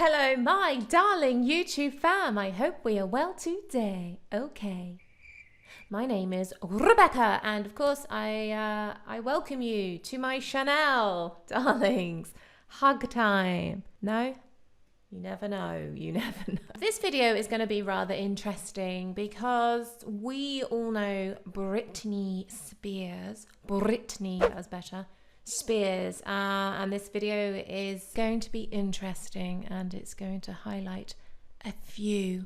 Hello, my darling YouTube fam. I hope we are well today. Okay. My name is Rebecca, and of course, I welcome you to my channel, darlings. Hug time. No? You never know. You never know. This video is going to be rather interesting because we all know Britney Spears. Britney, that was better. Spears, and this video is going to be interesting, and it's going to highlight a few,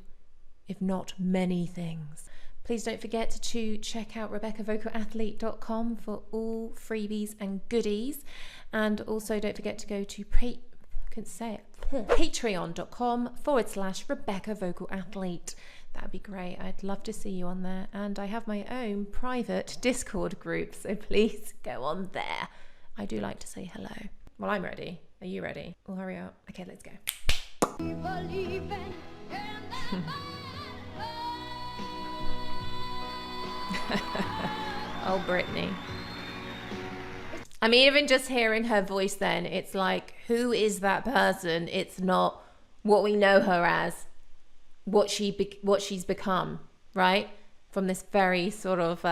if not many things. Please don't forget to check out RebeccaVocalAthlete.com for all freebies and goodies, and also don't forget to go to patreon.com/RebeccaVocalAthlete. That'd be great. I'd love to see you on there, and I have my own private Discord group, so please go on there. I do like to say hello. Well, I'm ready. Are you ready? Well, hurry up. Okay, let's go. Oh, Brittany. I mean, even just hearing her voice then, it's like, who is that person? It's not what we know her as, what she's become, right? From this very sort of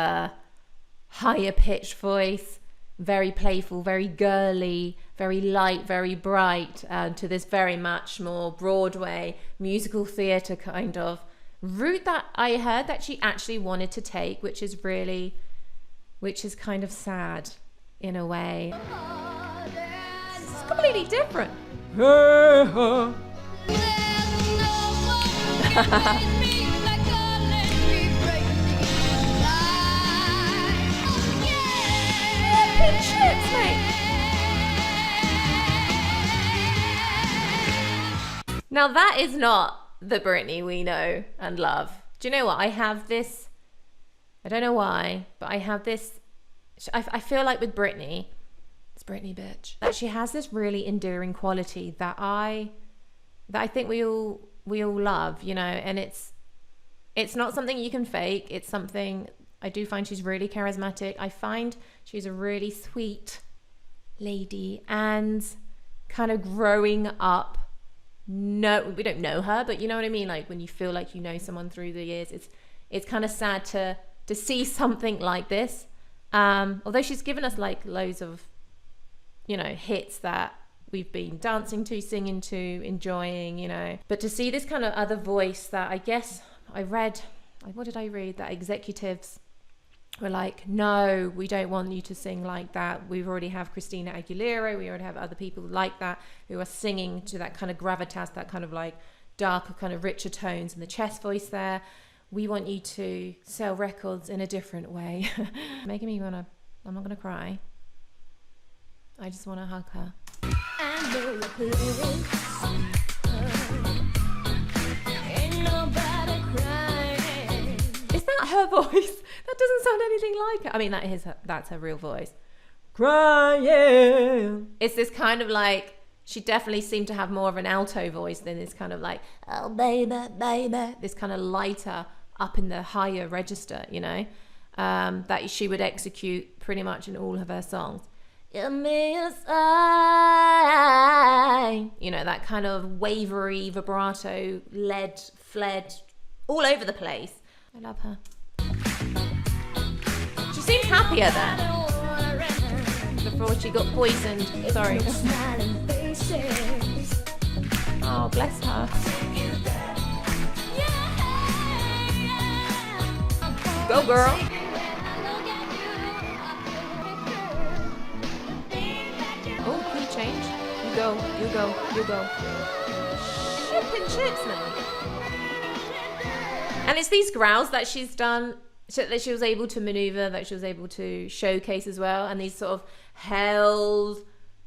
higher pitched voice, very playful, very girly, very light, very bright, to this very much more Broadway musical theatre kind of route that I heard that she actually wanted to take, which is kind of sad in a way. It's completely different. Chips, mate. Now that is not the Brittany we know and love. Do you know what? I have this, I don't know why, but I have this, I feel like with Brittany, it's Brittany bitch, that she has this really endearing quality that I think we all love, you know, and it's not something you can fake. It's something, I do find she's really charismatic. I find she's a really sweet lady, and kind of growing up, no, we don't know her, but you know what I mean? Like when you feel like you know someone through the years, it's kind of sad to see something like this. Although she's given us like loads of, you know, hits that we've been dancing to, singing to, enjoying, you know, but to see this kind of other voice that I guess what did I read? That executives were like, no, we don't want you to sing like that. We already have Christina Aguilera. We already have other people like that who are singing to that kind of gravitas, that kind of like darker, kind of richer tones and the chest voice there. We want you to sell records in a different way. Making me wanna, I'm not gonna cry. I just wanna hug her. I know a place. Ain't nobody crying. Is that her voice? That doesn't sound anything like her. I mean, that's her real voice. Crying. It's this kind of like, she definitely seemed to have more of an alto voice than this kind of like, oh baby, baby. This kind of lighter, up in the higher register, you know, that she would execute pretty much in all of her songs. Give me a sign. You know, that kind of wavery, vibrato, fled, all over the place. I love her. She seems happier then. Before she got poisoned. Sorry. Oh, bless her. Go, girl. Oh, key change. You go. Shipping chips, man. And it's these growls that she's done, that she was able to maneuver, that she was able to showcase as well, and these sort of held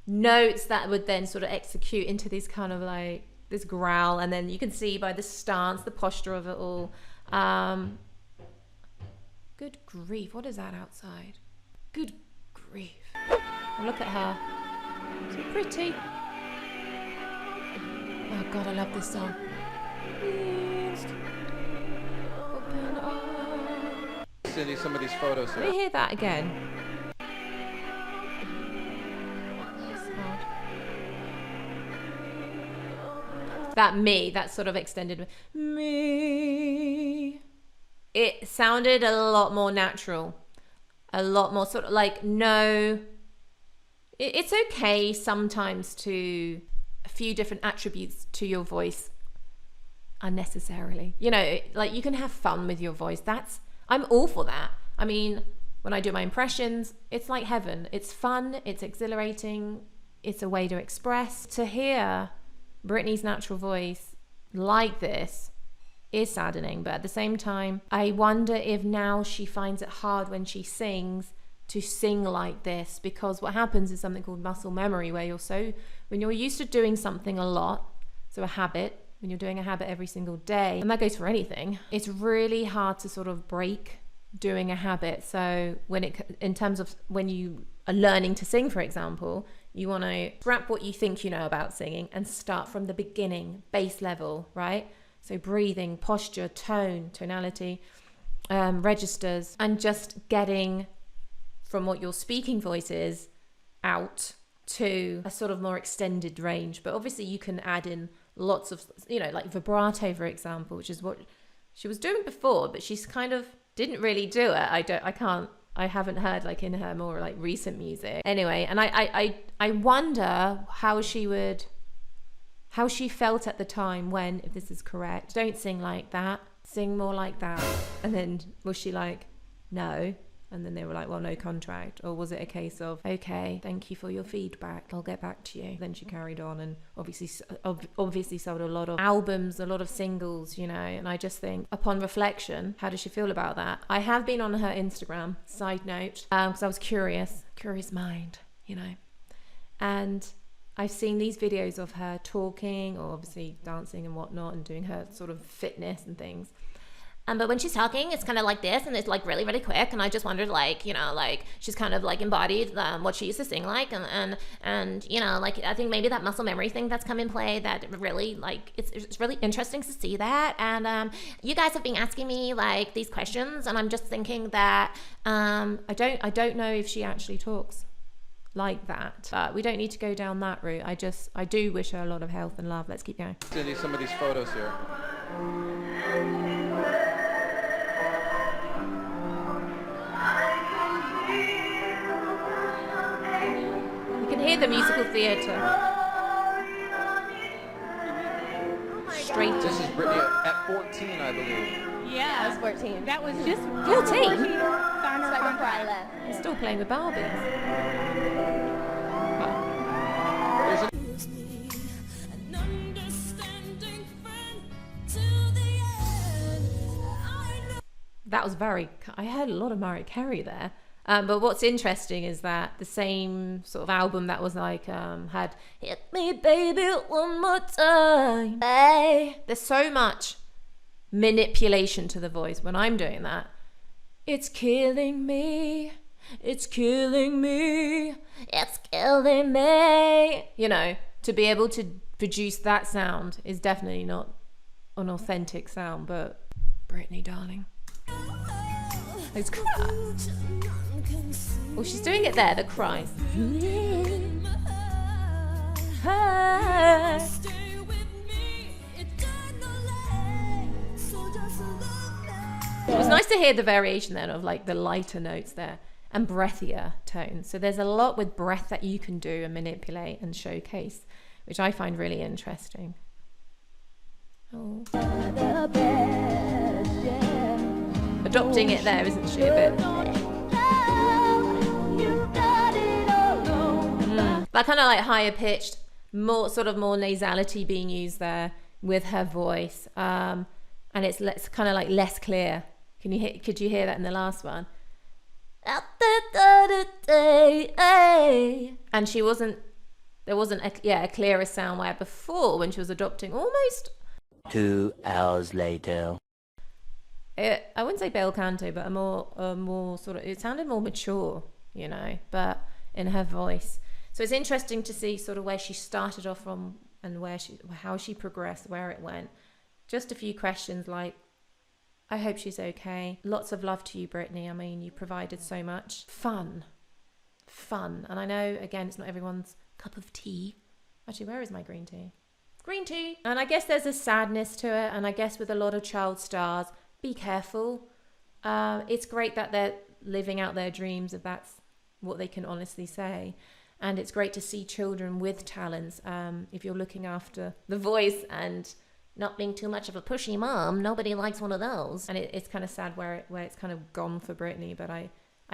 notes that would then sort of execute into these kind of like this growl, and then you can see by the stance, the posture of it all. Good grief, what is that outside? Good grief. Oh, look at her. So pretty. Oh God, I love this song. Sending some of these photos here. Let me hear that again. that sort of extended me. It sounded a lot more natural, a lot more sort of like, no, it's okay sometimes to a few different attributes to your voice unnecessarily. You know, like you can have fun with your voice. I'm all for that. I mean, when I do my impressions, it's like heaven. It's fun, it's exhilarating, it's a way to express. To hear Britney's natural voice like this is saddening, but at the same time, I wonder if now she finds it hard when she sings to sing like this, because what happens is something called muscle memory, where when you're used to doing something a lot, so a habit, when you're doing a habit every single day, and that goes for anything, it's really hard to sort of break doing a habit. So in terms of when you are learning to sing, for example, you want to scrap what you think you know about singing and start from the beginning, base level, right? So breathing, posture, tone, tonality, registers, and just getting from what your speaking voice is out to a sort of more extended range. But obviously you can add in lots of, like vibrato, for example, which is what she was doing before, but she's kind of didn't really do it. I haven't heard like in her more like recent music. Anyway, and I wonder how she felt at the time when, if this is correct, don't sing like that, sing more like that. And then was she like, no? And then they were like, well, no contract. Or was it a case of, okay, thank you for your feedback, I'll get back to you. Then she carried on and obviously sold a lot of albums, a lot of singles, and I just think, upon reflection, how does she feel about that? I have been on her Instagram, side note, because I was curious mind, and I've seen these videos of her talking, or obviously dancing and whatnot, and doing her sort of fitness and things. But when she's talking, it's kind of like this, and it's like really, really quick. And I just wondered, like, like she's kind of like embodied what she used to sing like, and like I think maybe that muscle memory thing that's come in play, that really like it's really interesting to see that. And you guys have been asking me like these questions, and I'm just thinking that I don't know if she actually talks like that, but we don't need to go down that route. I do wish her a lot of health and love. Let's keep going. Cindy, some of these photos here. Hear the musical theatre. Straight. This is Brittany at 14, I believe. Yeah, I was 14. that was just 14? Found her contract. I'm still playing with Barbies. That was I heard a lot of Mariah Carey there. But what's interesting is that the same sort of album that was like, had Hit Me Baby One More Time. Hey. There's so much manipulation to the voice when I'm doing that. It's killing me. It's killing me. It's killing me. To be able to produce that sound is definitely not an authentic sound, but Brittany, darling. Those cries. Well, she's doing it there, the cries. It was nice to hear the variation then of like the lighter notes there and breathier tones. So there's a lot with breath that you can do and manipulate and showcase, which I find really interesting. Oh. Adopting it there, isn't she, a bit? That kind of like higher pitched, more nasality being used there with her voice, and it's kind of like less clear. Could you hear that in the last one? And there wasn't a clearer sound, where before, when she was adopting, almost 2 hours later. I wouldn't say bel canto, but a more sort of, it sounded more mature, but in her voice. So it's interesting to see sort of where she started off from and how she progressed, where it went. Just a few questions like, I hope she's okay. Lots of love to you, Brittany. I mean, you provided so much. Fun. And I know, again, it's not everyone's cup of tea. Actually, where is my green tea? green tea. And I guess there's a sadness to it. And I guess with a lot of child stars, be careful. It's great that they're living out their dreams, if that's what they can honestly say. And it's great to see children with talents. If you're looking after the voice and not being too much of a pushy mom, nobody likes one of those. And it's kind of sad where it's kind of gone for Brittany. But I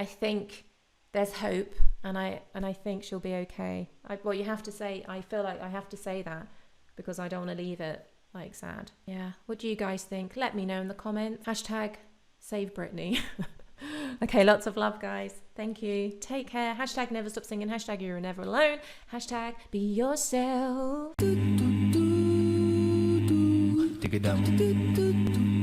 think there's hope, and I think she'll be okay. Well, you have to say, I feel like I have to say that because I don't want to leave it like sad. Yeah. What do you guys think? Let me know in the comments. Hashtag save Brittany. Okay, lots of love, guys. Thank you. Take care. Hashtag never stop singing. Hashtag you're never alone. Hashtag be yourself. Dig it down.